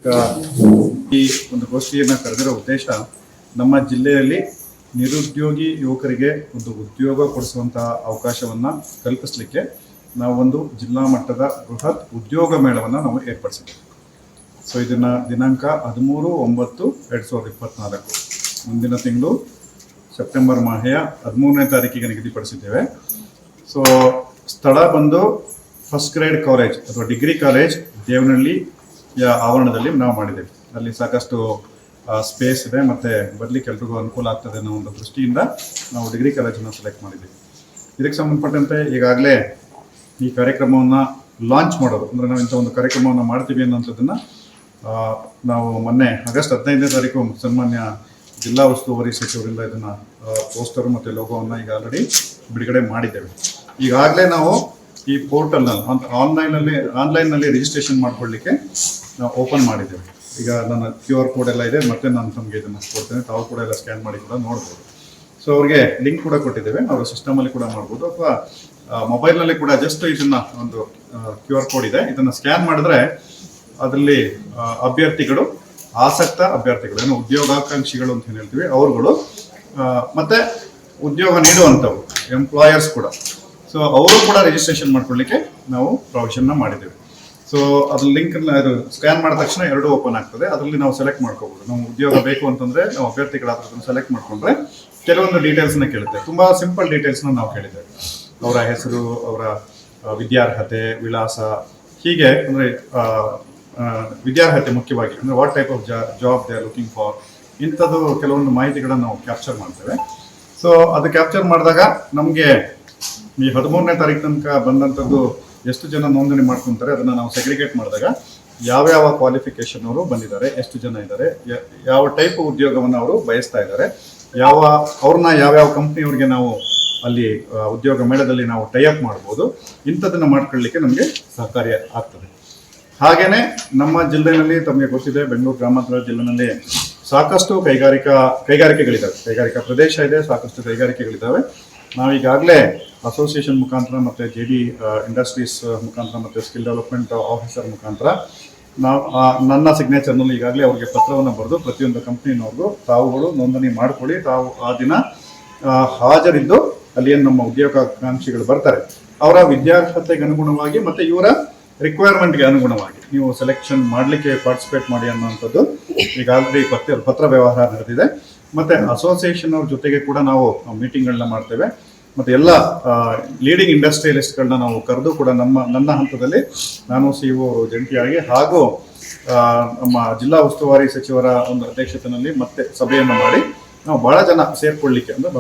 ಈ ಒಂದು ಗೋಷ್ಠಿಯನ್ನು ಕರೆದಿರೋ ಉದ್ದೇಶ ನಮ್ಮ ಜಿಲ್ಲೆಯಲ್ಲಿ ನಿರುದ್ಯೋಗಿ ಯುವಕರಿಗೆ ಒಂದು ಉದ್ಯೋಗ ಕೊಡಿಸುವಂತಹ ಅವಕಾಶವನ್ನು ಕಲ್ಪಿಸಲಿಕ್ಕೆ ನಾವು ಒಂದು ಜಿಲ್ಲಾ ಮಟ್ಟದ ಬೃಹತ್ ಉದ್ಯೋಗ ಮೇಳವನ್ನು ನಾವು ಏರ್ಪಡಿಸಿದ್ದೇವೆ. ಸೊ ಇದನ್ನು ದಿನಾಂಕ 13/9/2024 ಮುಂದಿನ ತಿಂಗಳು ಸೆಪ್ಟೆಂಬರ್ ಮಾಹೆಯ 13ನೇ ತಾರೀಕಿಗೆ ನಿಗದಿಪಡಿಸಿದ್ದೇವೆ. ಸೊ ಸ್ಥಳ ಬಂದು ಫಸ್ಟ್ ಗ್ರೇಡ್ ಕಾಲೇಜ್ ಅಥವಾ ಡಿಗ್ರಿ ಕಾಲೇಜ್ ದೇವನಹಳ್ಳಿಯ ಆವರಣದಲ್ಲಿ ನಾವು ಮಾಡಿದ್ದೇವೆ. ಅಲ್ಲಿ ಸಾಕಷ್ಟು ಸ್ಪೇಸ್ ಇದೆ ಮತ್ತು ಬರಲಿಕ್ಕೆ ಎಲ್ರಿಗೂ ಅನುಕೂಲ ಆಗ್ತದೆ ಅನ್ನೋ ಒಂದು ದೃಷ್ಟಿಯಿಂದ ನಾವು ಡಿಗ್ರಿ ಕಾಲೇಜನ್ನು ಸೆಲೆಕ್ಟ್ ಮಾಡಿದ್ದೀವಿ. ಇದಕ್ಕೆ ಸಂಬಂಧಪಟ್ಟಂತೆ ಈಗಾಗಲೇ ಈ ಕಾರ್ಯಕ್ರಮವನ್ನು ಲಾಂಚ್ ಮಾಡೋದು ಅಂದರೆ ನಾವು ಇಂಥ ಒಂದು ಕಾರ್ಯಕ್ರಮವನ್ನು ಮಾಡ್ತೀವಿ ಅನ್ನೋಂಥದ್ದನ್ನು ನಾವು ಮೊನ್ನೆ ಆಗಸ್ಟ್ 15ನೇ ತಾರೀಕು ಸನ್ಮಾನ್ಯ ಜಿಲ್ಲಾ ಉಸ್ತುವಾರಿ ಸಚಿವರಿಂದ ಇದನ್ನು ಪೋಸ್ಟರ್ ಮತ್ತು ಲೋಗೋವನ್ನು ಈಗ ಆಲ್ರೆಡಿ ಬಿಡುಗಡೆ ಮಾಡಿದ್ದೇವೆ. ಈಗಾಗಲೇ ನಾವು ಈ ಪೋರ್ಟಲ್ನಲ್ಲಿ ಆನ್ಲೈನ್ನಲ್ಲಿ ರಿಜಿಸ್ಟ್ರೇಷನ್ ಮಾಡ್ಕೊಳ್ಳಿಕ್ಕೆ ನಾವು ಓಪನ್ ಮಾಡಿದ್ದೇವೆ. ಈಗ ನನ್ನ QR ಕೋಡ್ ಎಲ್ಲ ಇದೆ, ಮತ್ತೆ ನಾನು ತಮಗೆ ಇದನ್ನು ಕೊಡ್ತೇನೆ, ತಾವು ಕೂಡ ಎಲ್ಲ ಸ್ಕ್ಯಾನ್ ಮಾಡಿ ಕೂಡ ನೋಡ್ಬೋದು. ಸೊ ಅವ್ರಿಗೆ ಲಿಂಕ್ ಕೂಡ ಕೊಟ್ಟಿದ್ದೇವೆ, ಅವರು ಸಿಸ್ಟಮಲ್ಲಿ ಕೂಡ ಮಾಡ್ಬೋದು ಅಥವಾ ಮೊಬೈಲ್ನಲ್ಲಿ ಕೂಡ ಜಸ್ಟ್ ಇದನ್ನು ಒಂದು QR ಕೋಡ್ ಇದೆ, ಇದನ್ನು ಸ್ಕ್ಯಾನ್ ಮಾಡಿದ್ರೆ ಅದರಲ್ಲಿ ಅಭ್ಯರ್ಥಿಗಳು, ಆಸಕ್ತ ಅಭ್ಯರ್ಥಿಗಳು, ಏನು ಉದ್ಯೋಗಾಕಾಂಕ್ಷಿಗಳು ಅಂತ ಏನು ಹೇಳ್ತೀವಿ ಅವ್ರುಗಳು, ಮತ್ತು ಉದ್ಯೋಗ ನೀಡುವಂಥವು ಎಂಪ್ಲಾಯರ್ಸ್ ಕೂಡ, ಸೊ ಅವರು ಕೂಡ ರಿಜಿಸ್ಟ್ರೇಷನ್ ಮಾಡ್ಕೊಳ್ಳಿಕ್ಕೆ ನಾವು ಪ್ರೊವಿಷನ್ನ ಮಾಡಿದ್ದೇವೆ. ಸೊ ಅದ್ರ ಲಿಂಕನ್ನು ಅದು ಸ್ಕ್ಯಾನ್ ಮಾಡಿದ ತಕ್ಷಣ ಎರಡು ಓಪನ್ ಆಗ್ತದೆ. ಅದರಲ್ಲಿ ನಾವು ಸೆಲೆಕ್ಟ್ ಮಾಡ್ಕೋಬೋದು. ನಾವು ಉದ್ಯೋಗ ಬೇಕು ಅಂತಂದರೆ ನಾವು ಅಭ್ಯರ್ಥಿಗಳಾದ್ರೂ ಸೆಲೆಕ್ಟ್ ಮಾಡಿಕೊಂಡ್ರೆ ಕೆಲವೊಂದು ಡೀಟೇಲ್ಸ್ನ ಕೇಳುತ್ತೆ. ತುಂಬ ಸಿಂಪಲ್ ಡೀಟೇಲ್ಸ್ನ ನಾವು ಕೇಳಿದ್ದೇವೆ. ಅವರ ಹೆಸರು, ಅವರ ವಿದ್ಯಾರ್ಹತೆ, ವಿಳಾಸ, ಹೀಗೆ ಅಂದರೆ ವಿದ್ಯಾರ್ಹತೆ ಮುಖ್ಯವಾಗಿ ಅಂದರೆ what type of job they are looking for, ಇಂಥದ್ದು ಕೆಲವೊಂದು ಮಾಹಿತಿಗಳನ್ನು ನಾವು ಕ್ಯಾಪ್ಚರ್ ಮಾಡ್ತೇವೆ. ಸೊ ಅದು ಕ್ಯಾಪ್ಚರ್ ಮಾಡಿದಾಗ ನಮಗೆ ಈ 13ನೇ ತಾರೀಕು ತನಕ ಬಂದಂಥದ್ದು ಎಷ್ಟು ಜನ ನೋಂದಣಿ ಮಾಡ್ಕೊತಾರೆ ಅದನ್ನು ನಾವು ಸೆಗ್ರಿಗೇಟ್ ಮಾಡಿದಾಗ ಯಾವ್ಯಾವ ಕ್ವಾಲಿಫಿಕೇಷನ್ ಅವರು ಬಂದಿದ್ದಾರೆ, ಎಷ್ಟು ಜನ ಇದ್ದಾರೆ, ಯಾವ ಟೈಪ್ ಉದ್ಯೋಗವನ್ನು ಅವರು ಬಯಸ್ತಾ ಇದ್ದಾರೆ, ಅವ್ರನ್ನ ಯಾವ್ಯಾವ ಕಂಪ್ನಿಯವ್ರಿಗೆ ನಾವು ಅಲ್ಲಿ ಉದ್ಯೋಗ ಮೇಳದಲ್ಲಿ ನಾವು ಟೈಅಪ್ ಮಾಡ್ಬೋದು, ಇಂಥದ್ದನ್ನು ಮಾಡ್ಕೊಳ್ಳಿಕ್ಕೆ ನಮಗೆ ಸಹಕಾರಿ ಆಗ್ತದೆ. ಹಾಗೆಯೇ ನಮ್ಮ ಜಿಲ್ಲೆಯಲ್ಲಿ ತಮಗೆ ಗೊತ್ತಿದೆ, ಬೆಂಗಳೂರು ಗ್ರಾಮಾಂತರ ಜಿಲ್ಲೆಯಲ್ಲಿ ಸಾಕಷ್ಟು ಕೈಗಾರಿಕೆಗಳಿದ್ದಾವೆ, ಕೈಗಾರಿಕಾ ಪ್ರದೇಶ ಇದೆ, ಸಾಕಷ್ಟು ಕೈಗಾರಿಕೆಗಳಿದ್ದಾವೆ. ನಾವೀಗಾಗಲೇ ಅಸೋಸಿಯೇಷನ್ ಮುಖಾಂತರ ಮತ್ತು JD ಇಂಡಸ್ಟ್ರೀಸ್ ಮುಖಾಂತರ ಮತ್ತು ಸ್ಕಿಲ್ ಡೆವಲಪ್ಮೆಂಟ್ ಆಫೀಸರ್ ಮುಖಾಂತರ ನಾವು ನನ್ನ ಸಿಗ್ನೇಚರ್ನಲ್ಲಿ ಈಗಾಗಲೇ ಅವ್ರಿಗೆ ಪತ್ರವನ್ನು ಬರೆದು ಪ್ರತಿಯೊಂದು ಕಂಪ್ನಿನವ್ರಿಗೂ ತಾವುಗಳು ನೋಂದಣಿ ಮಾಡ್ಕೊಳ್ಳಿ, ತಾವು ಆ ದಿನ ಹಾಜರಿದ್ದು ಅಲ್ಲಿ ಏನು ನಮ್ಮ ಉದ್ಯೋಗಾಕಾಂಕ್ಷಿಗಳು ಬರ್ತಾರೆ ಅವರ ವಿದ್ಯಾರ್ಹತೆಗೆ ಅನುಗುಣವಾಗಿ ಮತ್ತು ಇವರ ರಿಕ್ವೈರ್ಮೆಂಟ್ಗೆ ಅನುಗುಣವಾಗಿ ನೀವು ಸೆಲೆಕ್ಷನ್ ಮಾಡಲಿಕ್ಕೆ ಪಾರ್ಟಿಸಿಪೇಟ್ ಮಾಡಿ ಅನ್ನೋಂಥದ್ದು ಈಗಾಗಲೇ ಪತ್ರ ವ್ಯವಹಾರ ನಡೆದಿದೆ. ಮತ್ತು ಅಸೋಸಿಯೇಷನ್ ಅವ್ರ ಜೊತೆಗೆ ಕೂಡ ನಾವು ಮೀಟಿಂಗ್ಗಳನ್ನ ಮಾಡ್ತೇವೆ ಮತ್ತು ಎಲ್ಲ ಲೀಡಿಂಗ್ ಇಂಡಸ್ಟ್ರಿಯಲಿಸ್ಟ್ಗಳನ್ನ ನಾವು ಕರೆದು ಕೂಡ ನನ್ನ ಹಂತದಲ್ಲಿ ನಾನು CEO ಜಂಟಿಯಾಗಿ ಹಾಗೂ ನಮ್ಮ ಜಿಲ್ಲಾ ಉಸ್ತುವಾರಿ ಸಚಿವರ ಒಂದು ಅಧ್ಯಕ್ಷತೆಯಲ್ಲಿ ಮತ್ತೆ ಸಭೆಯನ್ನು ಮಾಡಿ ನಾವು ಭಾಳ ಜನ ಸೇರ್ಕೊಳ್ಳಿಕ್ಕೆ ಅಂದರೆ